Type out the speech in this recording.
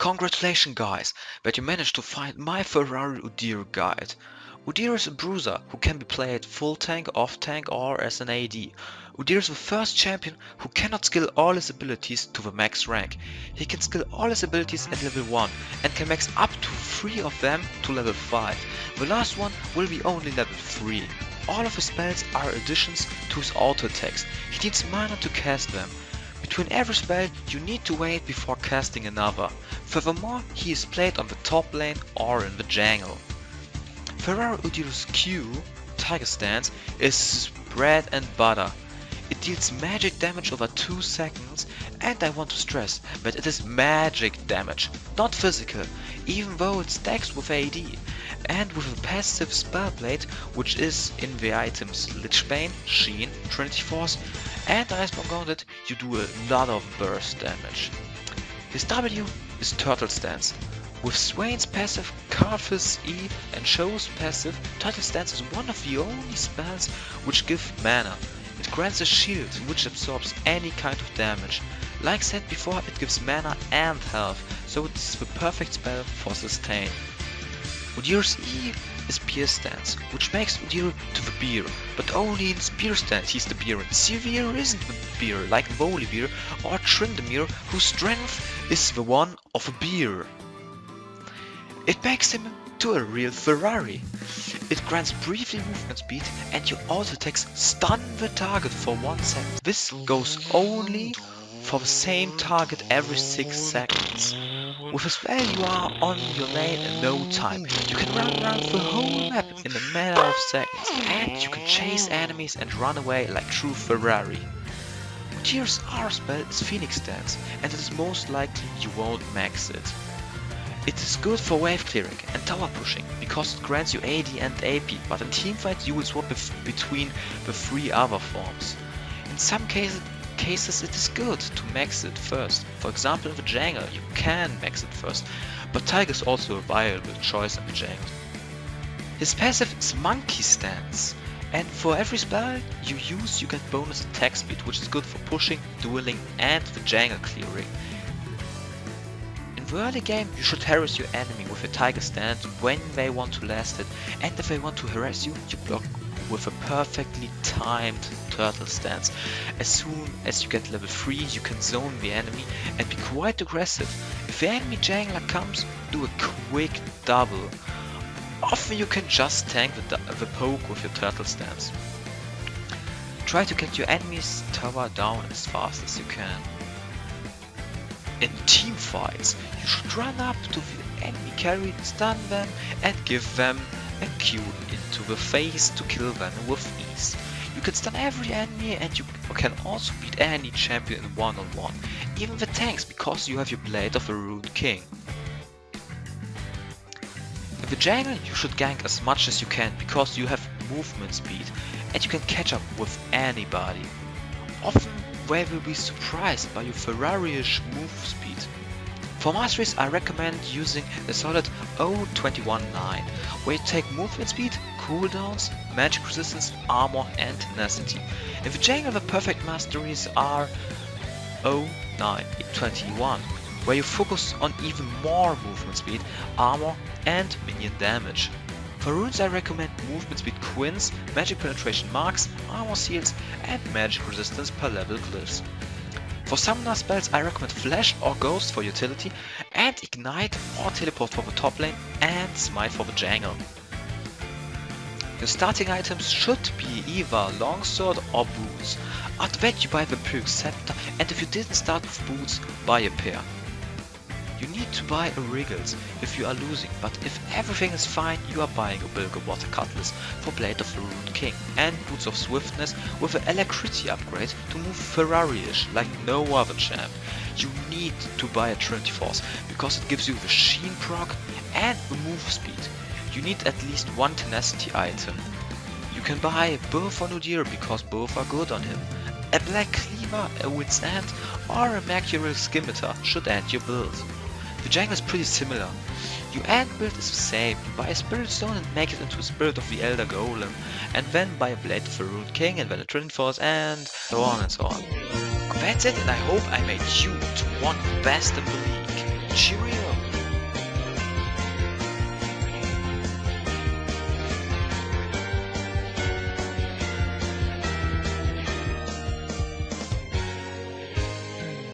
Congratulations guys, that you managed to find my Ferrari Udyr guide. Udyr is a bruiser who can be played full tank, off tank or as an AD. Udyr is the first champion who cannot skill all his abilities to the max rank. He can skill all his abilities at level 1 and can max up to 3 of them to level 5. The last one will be only level 3. All of his spells are additions to his auto attacks. He needs mana to cast them. Between every spell you need to wait before casting another. Furthermore, he is played on the top lane or in the jungle. Ferrari Udyr's Q, Tiger Stance, is bread and butter. It deals magic damage over 2 seconds, and I want to stress that it is magic damage, not physical, even though it stacks with AD. And with a passive Spellblade, which is in the items Lichbane, Sheen, Trinity Force and Iceborne Gauntlet, you do a lot of burst damage. His W is Turtle Stance. With Swain's passive, Carthus E and Show's passive, Turtle Stance is one of the only spells which give mana. It grants a shield which absorbs any kind of damage. Like said before, it gives mana and health, so it is the perfect spell for sustain. Udyr's E is Beer Stance, which makes Udyr to the beer, but only in Spear Stance he's the beer. Severe isn't the beer, like Volibear or Tryndamere, whose strength is the one of a beer. It makes him to a real Ferrari. It grants briefly movement speed and your auto attacks stun the target for 1 second. This goes only for the same target every 6 seconds. With a spell you are on your lane in no time. You can run around the whole map in a matter of seconds, and you can chase enemies and run away like true Ferrari. Udyr's R spell is Phoenix Dance, and it is most likely you won't max it. It is good for wave clearing and tower pushing, because it grants you AD and AP, but in teamfights you will swap between the 3 other forms. In some cases it is good to max it first. For example, in the jungle you can max it first, but Tiger is also a viable choice in the jungle. His passive is Monkey Stance, and for every spell you use you get bonus attack speed, which is good for pushing, dueling and the jungle clearing. In the early game you should harass your enemy with a Tiger Stance when they want to last it, and if they want to harass you, you block with a perfectly timed Turtle Stance. As soon as you get level 3 you can zone the enemy and be quite aggressive. If the enemy jungler comes, do a quick double. Often you can just tank the poke with your Turtle Stance. Try to get your enemy's tower down as fast as you can. In team fights, you should run up to the enemy carry, stun them and give them a Q into the face to kill them with ease. You can stun every enemy and you can also beat any champion in one-on-one, even the tanks, because you have your Blade of the Ruined King. In the jungle you should gank as much as you can, because you have movement speed and you can catch up with anybody. Often they will be surprised by your Ferrari-ish move speed. For masteries I recommend using a solid 0.21.9, where you take movement speed, cooldowns, magic resistance, armor and tenacity. In the jungle the perfect masteries are 0.9.21, where you focus on even more movement speed, armor and minion damage. For runes I recommend movement speed quins, magic penetration marks, armor seals and magic resistance per level glyphs. For summoner spells I recommend Flash or Ghost for utility, and Ignite or Teleport for the top lane, and Smite for the jungle. Your starting items should be either Longsword or Boots. After that you buy the Vampiric Scepter, and if you didn't start with Boots, buy a pair. You need to buy a Wriggles if you are losing, but if everything is fine you are buying a Bilge Water Cutlass for Blade of the Ruined King and Boots of Swiftness with an Alacrity upgrade to move Ferrari-ish like no other champ. You need to buy a Trinity Force because it gives you the Sheen proc and the move speed. You need at least one tenacity item. You can buy both on Udyr because both are good on him. A Black Cleaver, a Wit's End or a Mercurial Scimitar should end your build. The jungle is pretty similar. Your end build is the same. You buy a Spirit Stone and make it into a Spirit of the Elder Golem, and then buy a Blade of the Ruined King and then a Trinity Force and so on and so on. That's it, and I hope I made you to one best in the league. Cheerio!